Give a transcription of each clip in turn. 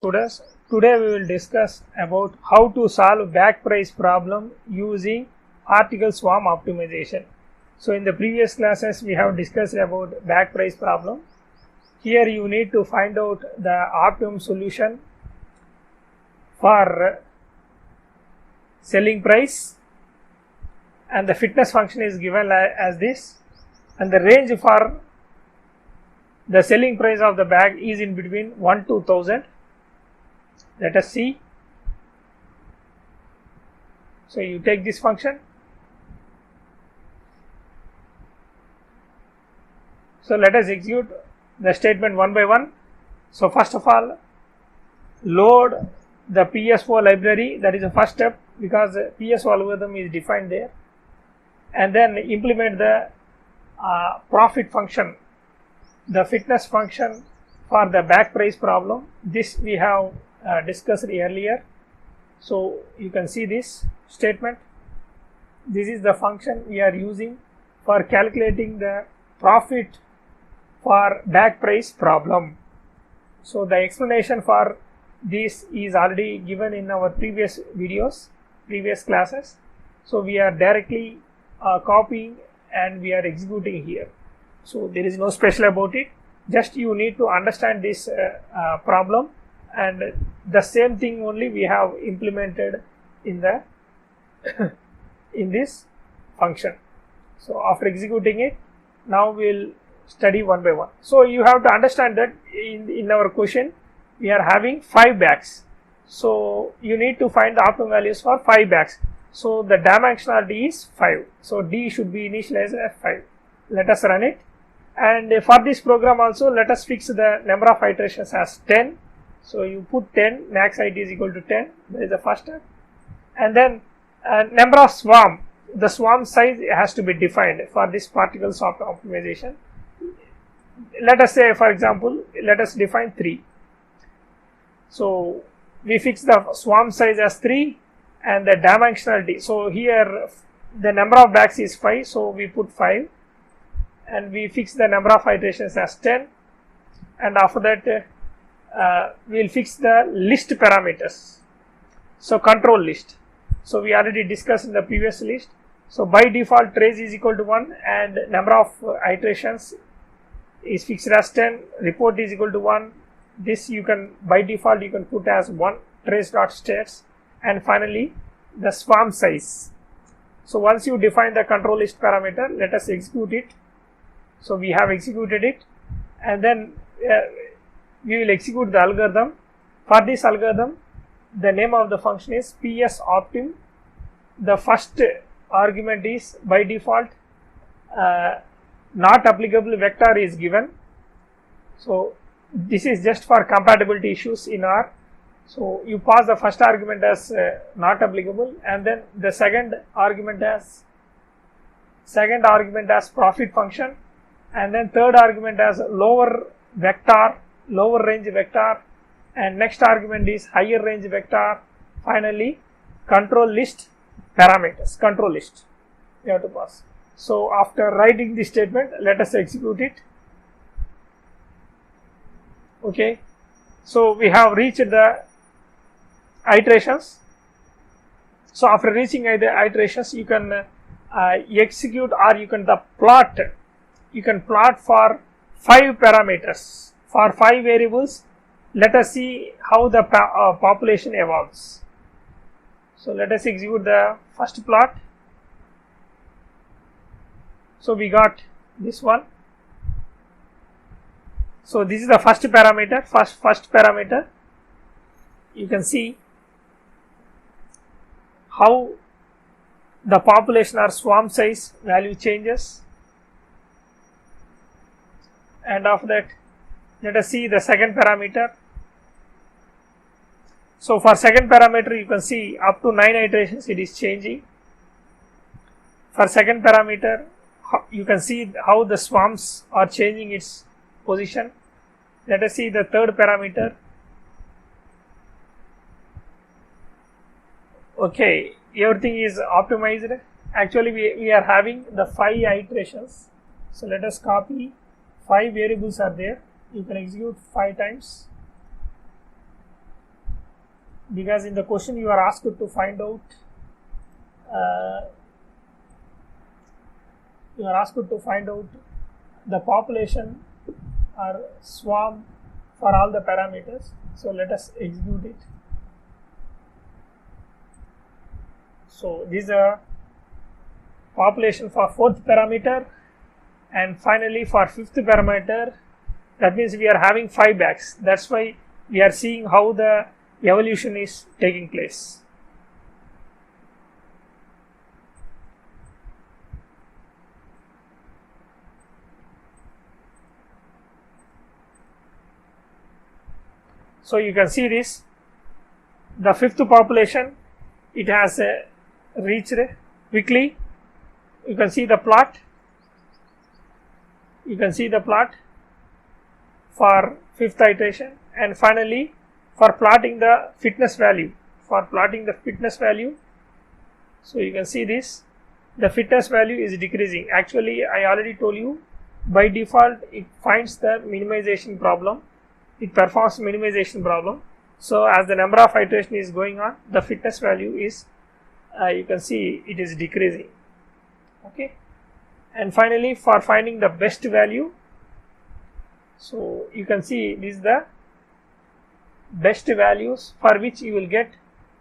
Students, today we will discuss about how to solve back price problem using article swarm optimization. So in the previous classes we have discussed about back price problem. Here you need to find out the optimum solution for selling price, and the fitness function is given as this, and the range for the selling price of the bag is in between 1 to 1000. Let us see. So you take this function. So let us execute the statement one by one. So first of all, load the PSO library. That is the first step, because the PSO algorithm is defined there, and then implement the profit function, the fitness function for the back price problem. This we have discussed earlier. So you can see this statement. This is the function we are using for calculating the profit for back price problem. So the explanation for this is already given in our previous videos, previous classes. So we are directly copying and we are executing here. So there is no special about it. Just you need to understand this problem, and the same thing only we have implemented in the in this function. So after executing it, now we'll study one by one. So you have to understand that in our question we are having 5 bags. So you need to find the optimum values for 5 bags. So the dimensionality is 5. So D should be initialized as 5. Let us run it. And for this program also, let us fix the number of iterations as 10. So you put 10, max IT is equal to 10. That is the first step. And then number of swarm, the swarm size has to be defined for this particle soft optimization. Let us say, for example, let us define 3. So we fix the swarm size as 3 and the dimensionality. So here the number of bags is 5, so we put 5, and we fix the number of iterations as 10, and after that we will fix the list parameters. So control list. So we already discussed in the previous list. So by default trace is equal to 1 and number of iterations is fixed as 10, report is equal to 1. This you can, by default you can put as 1 trace.states, and finally the swarm size. So once you define the control list parameter, let us execute it. So we have executed it, and then we will execute the algorithm. For this algorithm, the name of the function is psoptim. The first argument is by default not applicable vector is given. So this is just for compatibility issues in R. So you pass the first argument as not applicable, and then the second argument as profit function, and then third argument as lower vector, lower range vector, and next argument is higher range vector. Finally control list parameters, control list you have to pass. So after writing this statement, let us execute it. Okay, so we have reached the iterations. So after reaching the iterations, you can execute, or you can plot. You can plot for 5 parameters, for 5 variables. Let us see how the population evolves. So let us execute the first plot. So we got this one. So this is the first parameter, first parameter. You can see how the population or swarm size value changes. And after that, let us see the second parameter. So for second parameter, you can see up to 9 iterations it is changing. For second parameter, you can see how the swarms are changing its position. Let us see the third parameter. Okay, everything is optimized. Actually we are having the 5 iterations. So let us copy 5 variables are there. You can execute 5 times. because in the question you are asked to find out the population or swarm for all the parameters. So let us execute it. So this is a population for 4th parameter, and finally for 5th parameter, that means we are having 5 bags. That's why we are seeing how the evolution is taking place. So you can see this, the 5th population, it has reached quickly. You can see the plot. You can see the plot for 5th iteration, and finally for plotting the fitness value. So you can see this, the fitness value is decreasing. Actually, I already told you, by default it finds the minimization problem. It performs minimization problem. So as the number of iteration is going on, the fitness value is you can see it is decreasing. Okay, and finally for finding the best value, so you can see this is the best values for which you will get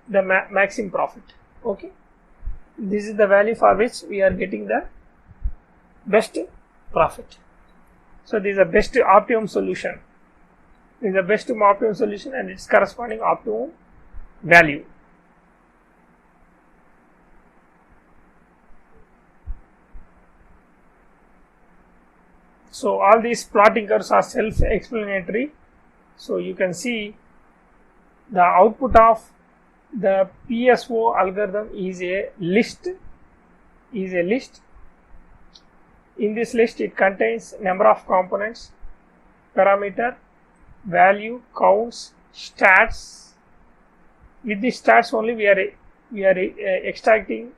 the maximum profit. Okay, this is the value for which we are getting the best profit. So this is the best optimum solution. This is the best optimum solution and its corresponding optimum value. So all these plotting curves are self-explanatory. So you can see the output of the PSO algorithm is a list. In this list, it contains number of components, parameter, value, counts, stats. With the stats only we are extracting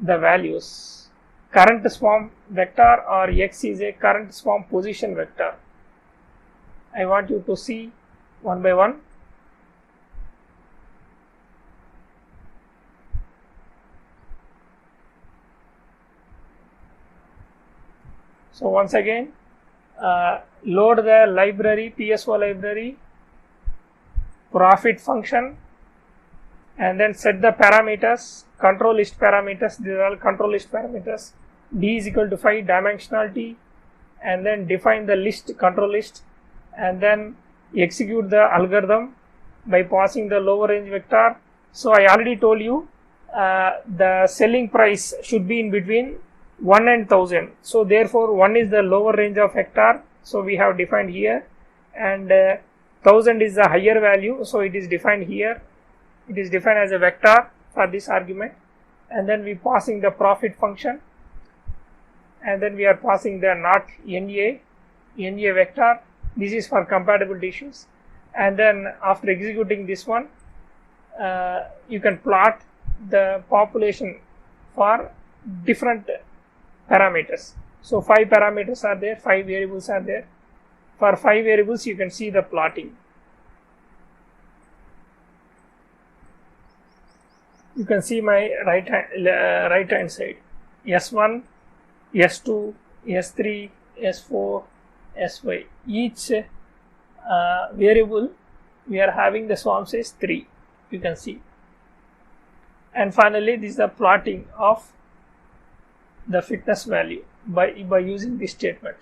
the values. Current swarm vector, or X is a current swarm position vector. I want you to see one by one. So once again, load the library, PSO library, profit function, and then set the parameters, control list parameters. These are all control list parameters. D is equal to 5 dimensionality, and then define the list, control list, and then execute the algorithm by passing the lower range vector. So I already told you the selling price should be in between 1 and 1000. So therefore 1 is the lower range of vector, so we have defined here, and 1000 is the higher value, so it is defined here. It is defined as a vector for this argument, and then we passing the profit function, and then we are passing the not NA vector. This is for compatibility issues, and then after executing this one, you can plot the population for different parameters. So 5 parameters are there, 5 variables are there. For 5 variables you can see the plotting. You can see my right hand side, S1, S2, S3, S4, Sy. Each variable we are having the swarm size 3, you can see. And finally this is the plotting of the fitness value by using this statement.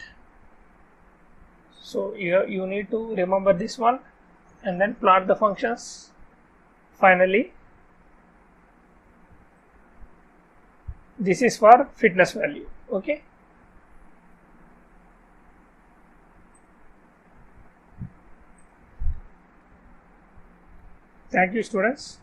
So you need to remember this one and then plot the functions. Finally, this is for fitness value. Okay. Thank you, students.